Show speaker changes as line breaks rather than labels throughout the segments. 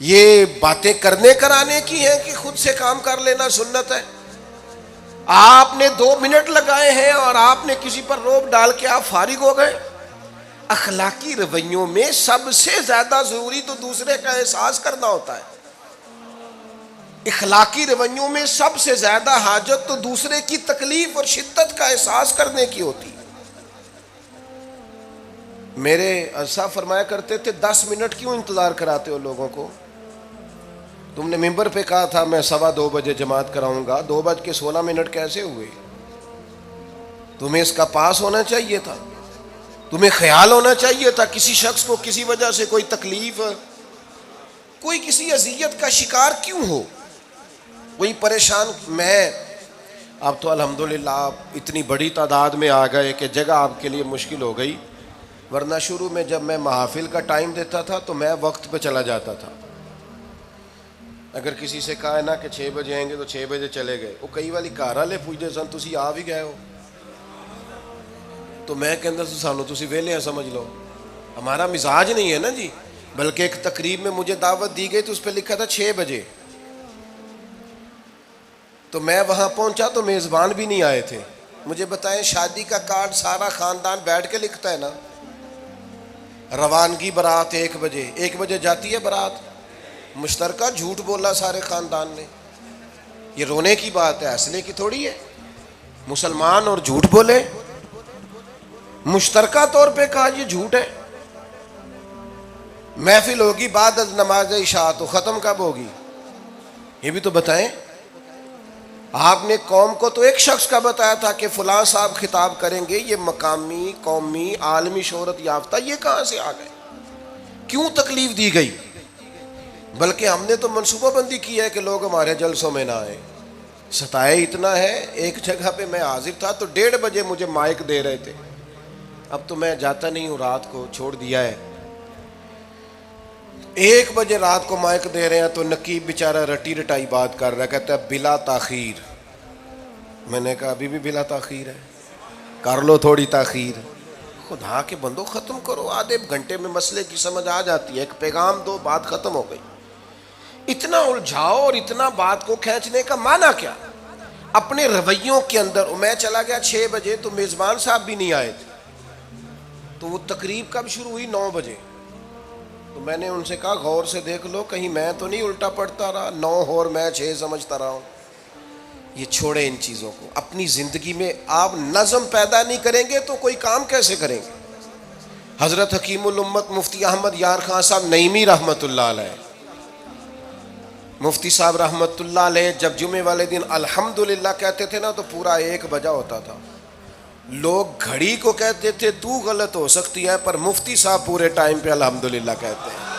یہ باتیں کرنے کرانے کی ہیں کہ خود سے کام کر لینا سنت ہے؟ آپ نے 2 منٹ لگائے ہیں اور آپ نے کسی پر روب ڈال کے آپ فارغ ہو گئے۔ اخلاقی رویوں میں سب سے زیادہ ضروری تو دوسرے کا احساس کرنا ہوتا ہے۔ اخلاقی رویوں میں سب سے زیادہ حاجت تو دوسرے کی تکلیف اور شدت کا احساس کرنے کی ہوتی ہے۔ میرے صاحب فرمایا کرتے تھے 10 منٹ کیوں انتظار کراتے ہو لوگوں کو؟ تم نے ممبر پہ کہا تھا میں 2:15 بجے جماعت کراؤں گا، 2:16 کیسے ہوئے؟ تمہیں اس کا پاس ہونا چاہیے تھا، تمہیں خیال ہونا چاہیے تھا کسی شخص کو کسی وجہ سے کوئی تکلیف، کوئی کسی اذیت کا شکار کیوں ہو، کوئی پریشان۔ میں اب تو الحمدللہ آپ اتنی بڑی تعداد میں آ گئے کہ جگہ آپ کے لیے مشکل ہو گئی، ورنہ شروع میں جب میں محافل کا ٹائم دیتا تھا تو میں وقت پہ چلا جاتا تھا۔ اگر کسی سے کہا ہے نا کہ 6 بجے آئیں گے تو 6 بجے چلے گئے، وہ کئی والی گھر والے پوچھتے سن تسی آ بھی گئے ہو، تو میں کہتا سانو تسی ویلے ہیں سمجھ لو۔ ہمارا مزاج نہیں ہے نا جی، بلکہ ایک تقریب میں مجھے دعوت دی گئی تو اس پہ لکھا تھا 6 بجے، تو میں وہاں پہنچا تو میزبان بھی نہیں آئے تھے۔ مجھے بتائیں شادی کا کارڈ سارا خاندان بیٹھ کے لکھتا ہے نا، روانگی برات 1 بجے، 1 بجے جاتی ہے برات، مشترکہ جھوٹ بولا سارے خاندان نے۔ یہ رونے کی بات ہے، ہنسنے کی تھوڑی ہے۔ مسلمان اور جھوٹ بولے، مشترکہ طور پہ کہا یہ جھوٹ ہے۔ محفل ہوگی بعد از نماز عشاء، تو ختم کب ہوگی یہ بھی تو بتائیں۔ آپ نے قوم کو تو ایک شخص کا بتایا تھا کہ فلاں صاحب خطاب کریں گے، یہ مقامی، قومی، عالمی شہرت یافتہ، یہ کہاں سے آ گئے؟ کیوں تکلیف دی گئی؟ بلکہ ہم نے تو منصوبہ بندی کی ہے کہ لوگ ہمارے جلسوں میں نہ آئیں۔ ستائے اتنا ہے، ایک جگہ پہ میں حاضر تھا تو 1:30 بجے مجھے مائک دے رہے تھے، اب تو میں جاتا نہیں ہوں، رات کو چھوڑ دیا ہے۔ 1 بجے رات کو مائک دے رہے ہیں تو نقیب بیچارہ رٹی رٹائی بات کر رہا ہے، کہتا ہے بلا تاخیر۔ میں نے کہا ابھی بھی بلا تاخیر ہے، کر لو تھوڑی تاخیر۔ خدا کے بندو ختم کرو، آدھے گھنٹے میں مسئلے کی سمجھ آ جاتی ہے، ایک پیغام دو، بات ختم ہو گئی۔ اتنا الجھاؤ اور اتنا بات کو کھینچنے کا معنی کیا؟ اپنے رویوں کے اندر۔ میں چلا گیا 6 بجے تو میزبان صاحب بھی نہیں آئے تھے، تو وہ تقریب کب شروع ہوئی؟ 9 بجے۔ تو میں نے ان سے کہا غور سے دیکھ لو کہیں میں تو نہیں الٹا پڑتا رہا، 9 اور میں 6 سمجھتا رہا ہوں۔ یہ چھوڑیں ان چیزوں کو، اپنی زندگی میں آپ نظم پیدا نہیں کریں گے تو کوئی کام کیسے کریں گے؟ حضرت حکیم الامت مفتی احمد یار خان صاحب نعیمی رحمۃ اللہ علیہ، مفتی صاحب رحمۃ اللہ علیہ جب جمعے والے دن الحمدللہ کہتے تھے نا تو پورا 1 بجا ہوتا تھا۔ لوگ گھڑی کو کہتے تھے تو غلط ہو سکتی ہے، پر مفتی صاحب پورے ٹائم پہ الحمدللہ کہتے ہیں۔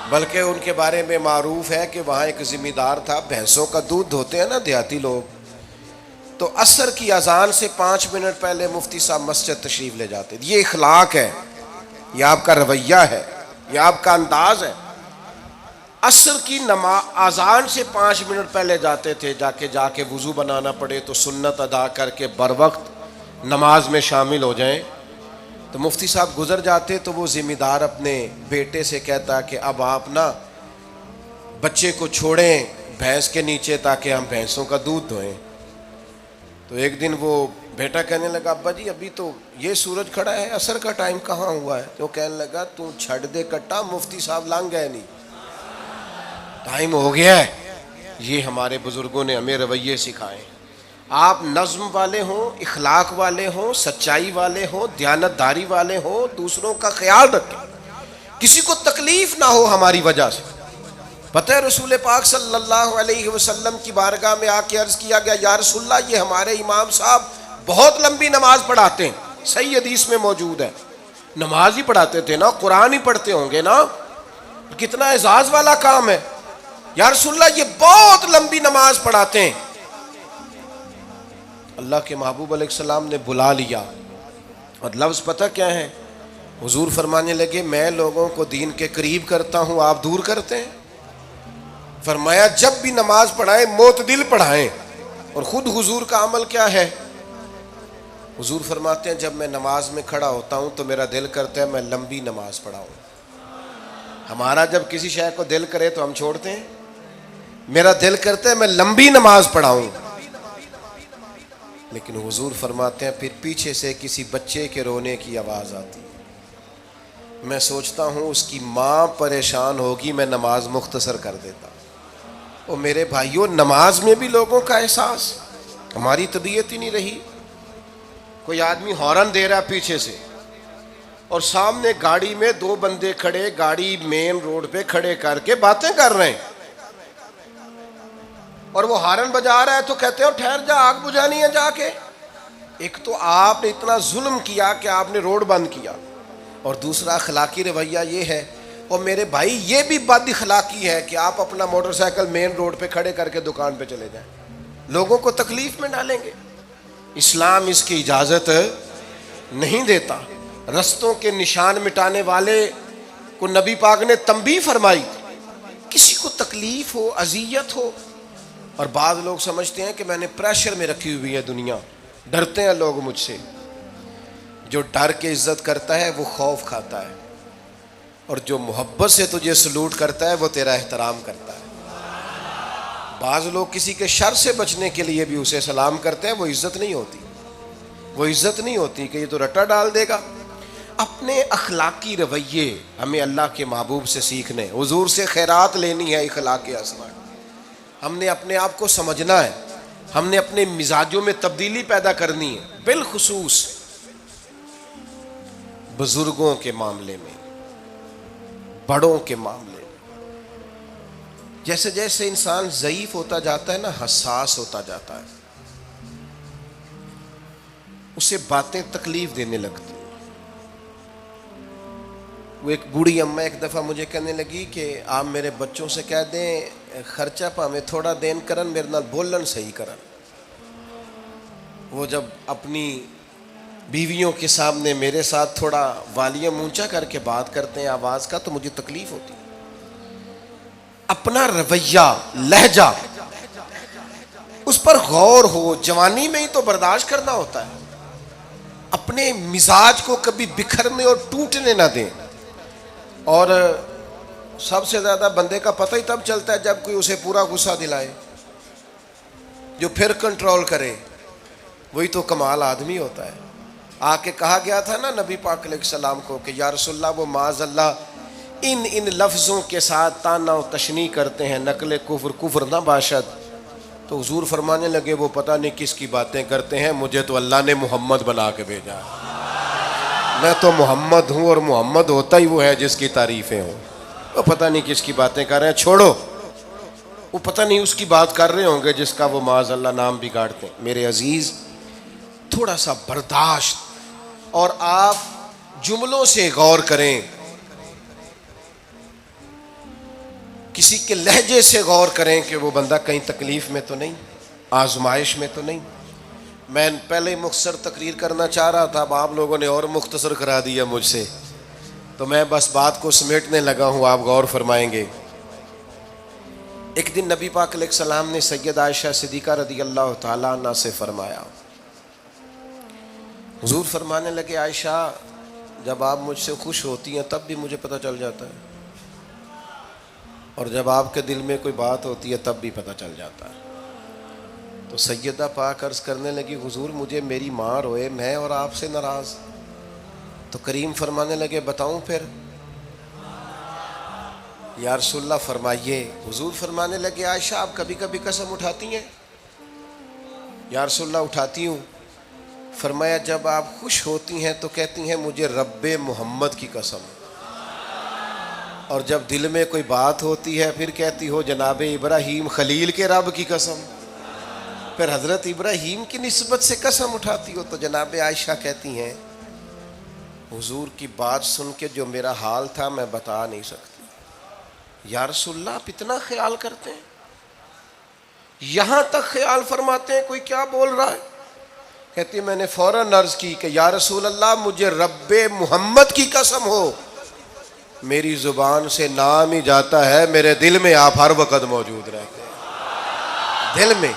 بلکہ ان کے بارے میں معروف ہے کہ وہاں ایک ذمہ دار تھا، بھینسوں کا دودھ دھوتے ہیں نا دیہاتی لوگ، تو عصر کی اذان سے 5 منٹ پہلے مفتی صاحب مسجد تشریف لے جاتے۔ یہ اخلاق ہے، یہ آپ کا رویہ ہے، یہ آپ کا انداز ہے۔ عصر کی اذان سے 5 منٹ پہلے جاتے تھے، جا کے وضو بنانا پڑے تو سنت ادا کر کے بر وقت نماز میں شامل ہو جائیں۔ تو مفتی صاحب گزر جاتے تو وہ ذمہ دار اپنے بیٹے سے کہتا کہ اب آپ نا بچے کو چھوڑیں بھینس کے نیچے تاکہ ہم بھینسوں کا دودھ دھوئیں۔ تو ایک دن وہ بیٹا کہنے لگا ابا جی ابھی تو یہ سورج کھڑا ہے، عصر کا ٹائم کہاں ہوا ہے؟ تو وہ کہنے لگا تو چھڑ دے کٹا، مفتی صاحب لنگ گئے نہیں، ٹائم ہو گیا ہے۔ یہ ہمارے بزرگوں نے ہمیں رویے سکھائے۔ آپ نظم والے ہوں، اخلاق والے ہوں، سچائی والے ہوں، دیانتداری والے ہوں، دوسروں کا خیال رکھیں، کسی کو تکلیف نہ ہو ہماری وجہ سے۔ پتہ ہے رسول پاک صلی اللہ علیہ وسلم کی بارگاہ میں آ کے عرض کیا گیا یا رسول اللہ یہ ہمارے امام صاحب بہت لمبی نماز پڑھاتے ہیں، صحیح حدیث میں موجود ہے۔ نماز ہی پڑھاتے تھے نا، قرآن ہی پڑھتے ہوں گے نا، کتنا اعزاز والا کام ہے۔ یا رسول اللہ یہ بہت لمبی نماز پڑھاتے ہیں۔ اللہ کے محبوب علیہ السلام نے بلا لیا، اور لفظ پتہ کیا ہے؟ حضور فرمانے لگے میں لوگوں کو دین کے قریب کرتا ہوں، آپ دور کرتے ہیں۔ فرمایا جب بھی نماز پڑھائیں معتدل پڑھائیں۔ اور خود حضور کا عمل کیا ہے؟ حضور فرماتے ہیں جب میں نماز میں کھڑا ہوتا ہوں تو میرا دل کرتا ہے میں لمبی نماز پڑھاؤں، ہمارا جب کسی شے کو دل کرے تو ہم چھوڑتے ہیں. میرا دل کرتا ہے میں لمبی نماز پڑھاؤں، لیکن حضور فرماتے ہیں پھر پیچھے سے کسی بچے کے رونے کی آواز آتی، میں سوچتا ہوں اس کی ماں پریشان ہوگی، میں نماز مختصر کر دیتا. اور میرے بھائیوں، نماز میں بھی لوگوں کا احساس، ہماری طبیعت ہی نہیں رہی. کوئی آدمی ہارن دے رہا پیچھے سے اور سامنے گاڑی میں دو بندے کھڑے، گاڑی مین روڈ پہ کھڑے کر کے باتیں کر رہے ہیں، اور وہ ہارن بجا رہا ہے تو کہتے ہیں ٹھہر جا، آگ بجھانی ہے جا کے. ایک تو آپ نے اتنا ظلم کیا کہ آپ نے روڈ بند کیا، اور دوسرا اخلاقی رویہ یہ ہے. اور میرے بھائی یہ بھی بد اخلاقی ہے کہ آپ اپنا موٹر سائیکل مین روڈ پہ کھڑے کر کے دکان پہ چلے جائیں، لوگوں کو تکلیف میں ڈالیں گے. اسلام اس کی اجازت نہیں دیتا. رستوں کے نشان مٹانے والے کو نبی پاک نے تنبیہ فرمائی. کسی کو تکلیف ہو، اذیت ہو، اور بعض لوگ سمجھتے ہیں کہ میں نے پریشر میں رکھی ہوئی ہے دنیا، ڈرتے ہیں لوگ مجھ سے. جو ڈر کے عزت کرتا ہے وہ خوف کھاتا ہے، اور جو محبت سے تجھے سلوٹ کرتا ہے وہ تیرا احترام کرتا ہے. بعض لوگ کسی کے شر سے بچنے کے لیے بھی اسے سلام کرتے ہیں، وہ عزت نہیں ہوتی، وہ عزت نہیں ہوتی کہ یہ تو رٹا ڈال دے گا. اپنے اخلاقی رویے ہمیں اللہ کے محبوب سے سیکھنے، حضور سے خیرات لینی ہے. اخلاق حسنہ ہم نے اپنے آپ کو سمجھنا ہے، ہم نے اپنے مزاجوں میں تبدیلی پیدا کرنی ہے، بالخصوص بزرگوں کے معاملے میں، بڑوں کے معاملے میں. جیسے جیسے انسان ضعیف ہوتا جاتا ہے نا، حساس ہوتا جاتا ہے، اسے باتیں تکلیف دینے لگتی. وہ ایک بوڑھی اماں ایک دفعہ مجھے کہنے لگی کہ آپ میرے بچوں سے کہہ دیں خرچہ پاویں تھوڑا دین کرن، میرے نال بولن صحیح کرن. وہ جب اپنی بیویوں کے سامنے میرے ساتھ تھوڑا والیوم اونچا کر کے بات کرتے ہیں آواز کا، تو مجھے تکلیف ہوتی. اپنا رویہ، لہجہ، اس پر غور ہو. جوانی میں ہی تو برداشت کرنا ہوتا ہے. اپنے مزاج کو کبھی بکھرنے اور ٹوٹنے نہ دیں. اور سب سے زیادہ بندے کا پتہ ہی تب چلتا ہے جب کوئی اسے پورا غصہ دلائے، جو پھر کنٹرول کرے، وہی تو کمال آدمی ہوتا ہے. آ کے کہا گیا تھا نا نبی پاک علیہ السلام کو کہ یا رسول اللہ وہ معاذ اللہ ان لفظوں کے ساتھ تانا و تشنیع کرتے ہیں، نقل کفر نہ باشد. تو حضور فرمانے لگے وہ پتہ نہیں کس کی باتیں کرتے ہیں، مجھے تو اللہ نے محمد بنا کے بھیجا، میں تو محمد ہوں، اور محمد ہوتا ہی وہ ہے جس کی تعریفیں ہوں. وہ پتہ نہیں کس کی باتیں کر رہے ہیں، چھوڑو. وہ پتہ نہیں اس کی بات کر رہے ہوں گے جس کا وہ معاذ اللہ نام بگاڑتے ہیں. میرے عزیز، تھوڑا سا برداشت، اور آپ جملوں سے غور کریں، کسی کے لہجے سے غور کریں کہ وہ بندہ کہیں تکلیف میں تو نہیں، آزمائش میں تو نہیں. میں پہلے مختصر تقریر کرنا چاہ رہا تھا، اب آپ لوگوں نے اور مختصر کرا دیا مجھ سے، تو میں بس بات کو سمیٹنے لگا ہوں، آپ غور فرمائیں گے. ایک دن نبی پاک علیہ السلام نے سید عائشہ صدیقہ رضی اللہ تعالیٰ عنہ سے فرمایا. حضور فرمانے لگے عائشہ جب آپ مجھ سے خوش ہوتی ہیں تب بھی مجھے پتہ چل جاتا ہے، اور جب آپ کے دل میں کوئی بات ہوتی ہے تب بھی پتہ چل جاتا ہے. تو سیدہ پاک عرض کرنے لگی حضور مجھے میری ماں روئے، میں اور آپ سے ناراض. تو کریم فرمانے لگے بتاؤں پھر؟ یا رسول اللہ فرمائیے. حضور فرمانے لگے عائشہ آپ کبھی کبھی قسم اٹھاتی ہیں؟ یا رسول اللہ اٹھاتی ہوں. فرمایا جب آپ خوش ہوتی ہیں تو کہتی ہیں مجھے رب محمد کی قسم، اور جب دل میں کوئی بات ہوتی ہے پھر کہتی ہو جناب ابراہیم خلیل کے رب کی قسم. پھر حضرت ابراہیم کی نسبت سے قسم اٹھاتی ہو. تو جناب عائشہ کہتی ہیں حضور کی بات سن کے جو میرا حال تھا میں بتا نہیں سکتی. یا رسول اللہ آپ اتنا خیال کرتے ہیں؟ یہاں تک خیال فرماتے ہیں کوئی کیا بول رہا ہے؟ کہتی میں نے فوراً عرض کی کہ یا رسول اللہ مجھے رب محمد کی قسم ہو، میری زبان سے نام ہی جاتا ہے، میرے دل میں آپ ہر وقت موجود رہتے ہیں، دل میں.